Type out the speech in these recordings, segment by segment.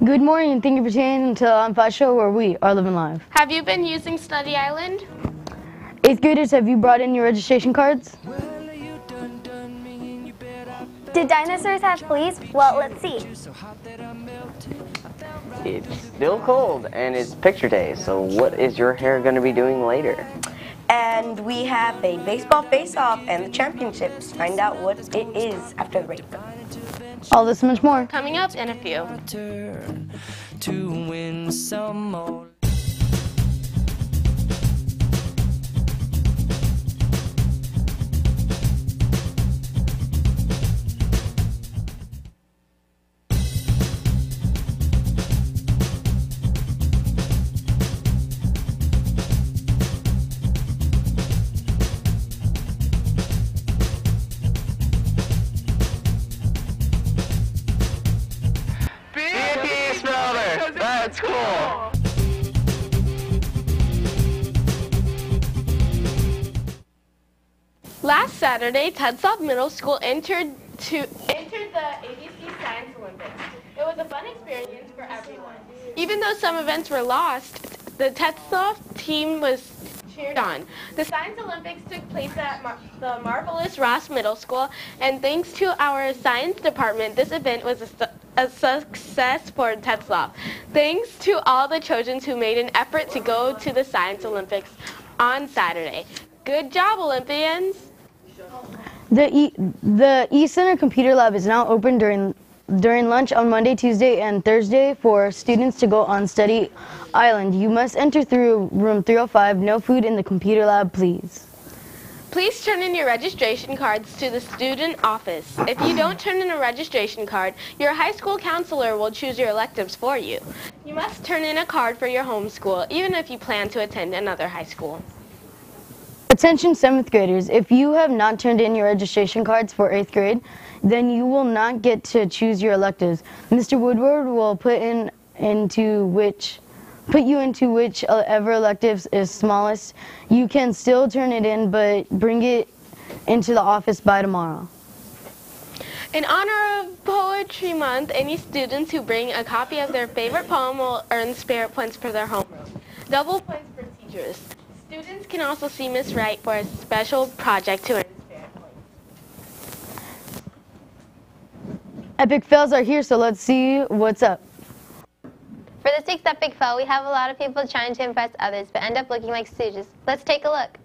Good morning and thank you for tuning into the On5 show where we are living live. Have you been using Study Island? 8th graders, have you brought in your registration cards? Do dinosaurs have fleas? Well, let's see. It's still cold and it's picture day, so what is your hair going to be doing later? And we have a baseball face-off and the championships. Find out what it is after the break. All this and much more. Coming up in a few. To win some more. That's cool. Last Saturday, Tetzlaff Middle School entered the ABC Science Olympics. It was a fun experience for everyone. Even though some events were lost, the Tetzlaff team was cheered on. The Science Olympics took place at the marvelous Ross Middle School, and thanks to our science department, this event was a success for Tetzlaff. Thanks to all the Trojans who made an effort to go to the Science Olympics on Saturday. Good job, Olympians! The East Center Computer Lab is now open during lunch on Monday, Tuesday, and Thursday for students to go on Study Island. You must enter through room 305. No food in the computer lab, please. Please turn in your registration cards to the student office. If you don't turn in a registration card, your high school counselor will choose your electives for you. You must turn in a card for your home school, even if you plan to attend another high school. Attention 7th graders, if you have not turned in your registration cards for 8th grade, then you will not get to choose your electives. Mr. Woodward will put you into whichever electives is smallest. You can still turn it in, but bring it into the office by tomorrow. In honor of Poetry Month, any students who bring a copy of their favorite poem will earn spirit points for their homework. Double points for teachers. Students can also see Miss Wright for a special project to earn spirit points. Epic fails are here, so let's see what's up. For this week's Epic Fail, we have a lot of people trying to impress others, but end up looking like stooges. Let's take a look.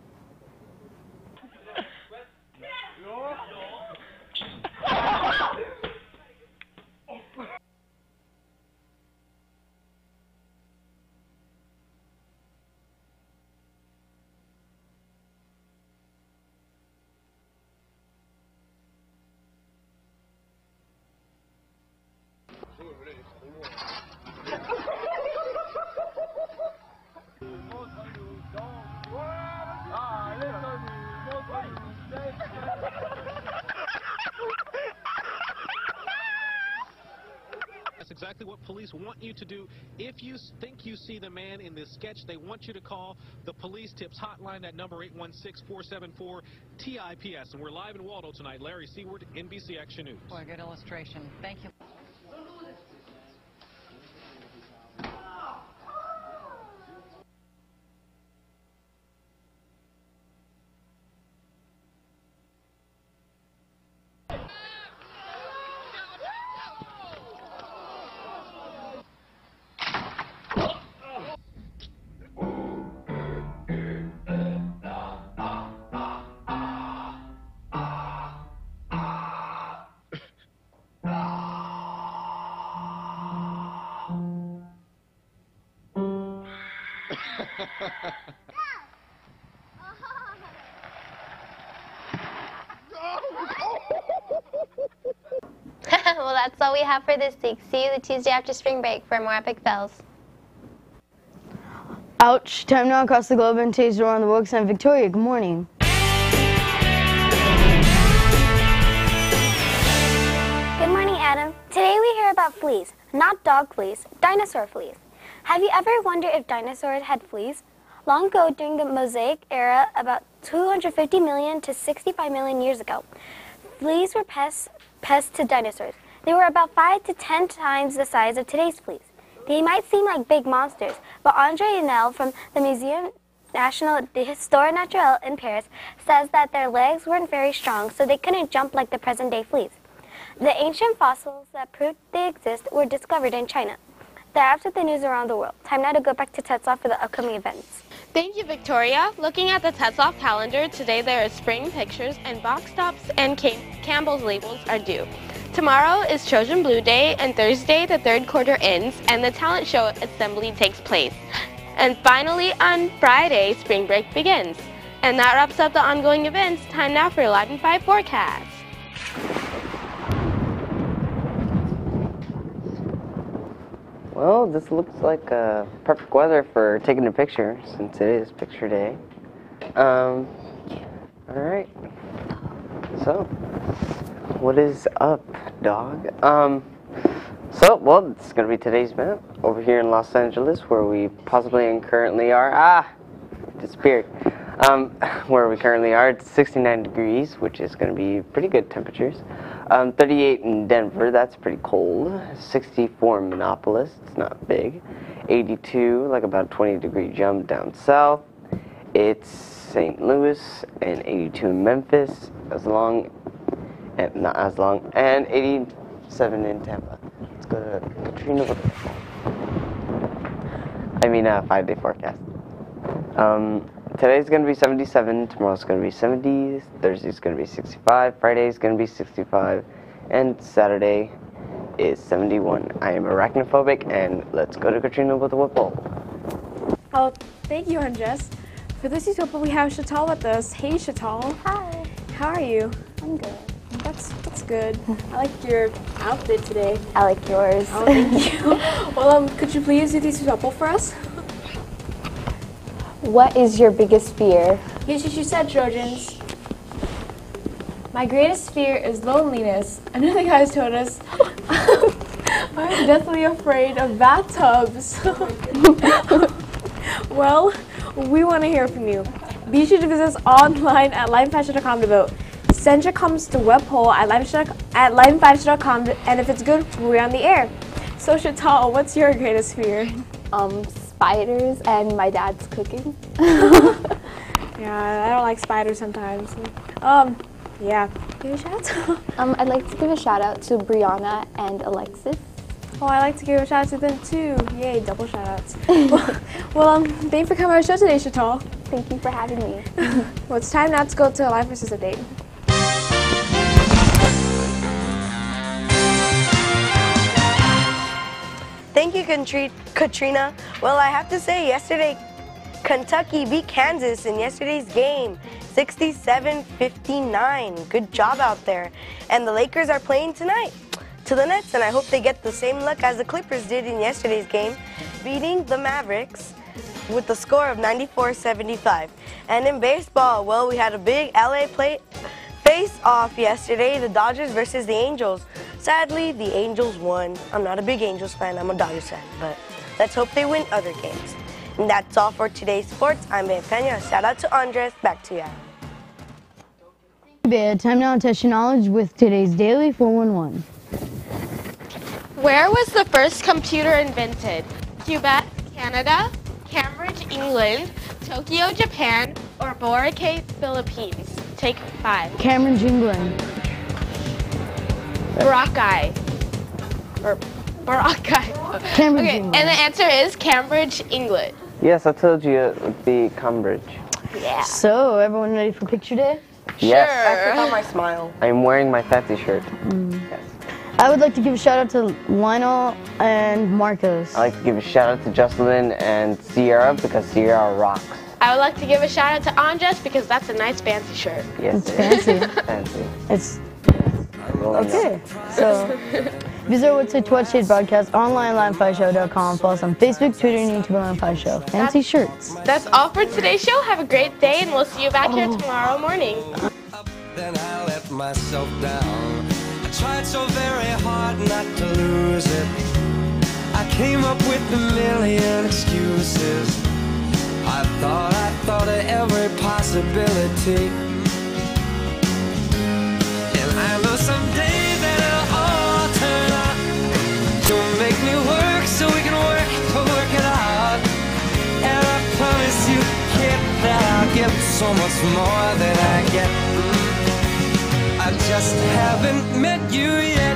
That's exactly what police want you to do. If you think you see the man in this sketch, they want you to call the police tips hotline at number 816-474-TIPS. And we're live in Waldo tonight. Larry Seward, NBC Action News. Boy, good illustration. Thank you. Well, that's all we have for this week. See you the Tuesday after spring break for more Epic Fails. Ouch. Time now across the globe and today's around the books. I'm Victoria. Good morning. Good morning, Adam. Today we hear about fleas. Not dog fleas, dinosaur fleas. Have you ever wondered if dinosaurs had fleas? Long ago, during the Mosaic era, about 250 million to 65 million years ago, fleas were pests to dinosaurs. They were about 5 to 10 times the size of today's fleas. They might seem like big monsters, but Andre Enel from the Museum National d'Histoire Naturelle in Paris says that their legs weren't very strong, so they couldn't jump like the present-day fleas. The ancient fossils that proved they exist were discovered in China. That's with the news around the world. Time now to go back to Tetzlaff for the upcoming events. Thank you, Victoria. Looking at the Tetzlaff calendar, today there are spring pictures and box tops and Campbell's labels are due. Tomorrow is Trojan Blue Day, and Thursday the third quarter ends and the talent show assembly takes place. And finally, on Friday, spring break begins. And that wraps up the ongoing events. Time now for your Live in 5 forecast. Well, this looks like perfect weather for taking a picture since it is picture day. Alright. So, what is up, dog? Well, it's going to be today's map over here in Los Angeles, where we possibly and currently are. Disappeared. Where we currently are, it's 69 degrees, which is going to be pretty good temperatures. 38 in Denver, that's pretty cold. 64 in Minneapolis, it's not big. 82, like about a 20-degree jump down south. It's St. Louis, and 82 in Memphis, not as long, and 87 in Tampa. Let's go to Katrina with the 5-day forecast. Today's going to be 77, tomorrow's going to be 70, Thursday's going to be 65, Friday's going to be 65, and Saturday is 71. I am arachnophobic, and let's go to Katrina with the whipple. Oh, thank you, Andres. For this utopia, we have Chantal with us. Hey, Chantal. Hi. How are you? I'm good. That's good. I like your outfit today. I like yours. Oh, thank you. Well, could you please do this utopia for us? What is your biggest fear? Here's what you said, Trojans. My greatest fear is loneliness. Another guys told us, I'm deathly afraid of bathtubs. Well, we want to hear from you. Be sure to visit us online at liveinfashion.com to vote. Send your comments to webpoll at liveinfashion.com, and if it's good, we're on the air. So, Chantal, what's your greatest fear? Spiders and my dad's cooking. Yeah, I don't like spiders sometimes. Yeah. Give a shout out. I'd like to give a shout out to Brianna and Alexis. Oh, I like to give a shout out to them too. Yay, double shout outs. well, thanks for coming on our show today, Chantal. Thank you for having me. Well, it's time now to go to a live versus update. Thank you, Katrina. Well, I have to say, yesterday, Kentucky beat Kansas in yesterday's game, 67-59. Good job out there. And the Lakers are playing tonight to the Nets, and I hope they get the same luck as the Clippers did in yesterday's game, beating the Mavericks with the score of 94-75. And in baseball, well, we had a big LA face-off yesterday, the Dodgers versus the Angels. Sadly, the Angels won. I'm not a big Angels fan, I'm a Dodgers fan, but let's hope they win other games. And that's all for today's sports. I'm Ben Pena. Shout out to Andres. Back to you. Time now to test your knowledge with today's Daily 411. Where was the first computer invented? Quebec, Canada, Cambridge, England, Tokyo, Japan, or Boracay, Philippines? Take 5. Cambridge, England. Boracay. Or Boracay. Cambridge, okay, England. and the answer is Cambridge, England. Yes, I told you it would be Cambridge. Yeah. So, everyone ready for picture day? Yes. I forgot my smile. I'm wearing my fancy shirt. Yes. I would like to give a shout out to Lionel and Marcos. I like to give a shout out to Jocelyn and Sierra because Sierra rocks. I would like to give a shout out to Andres because that's a nice fancy shirt. Yes, It's fancy. Fancy. It's Rolling okay. So, visit our website to watch today's broadcast online, live5show.com. Follow us on Facebook, Twitter, and YouTube at Live5Show. Fancy shirts. That's all for today's show. Have a great day, and we'll see you back here tomorrow morning. Then I let myself down. I tried so very hard not to lose it. I came up with a million excuses. I thought of every possibility. And I know someday that it'll all turn out. Don't make me work so we can work so much more than I get. I just haven't met you yet.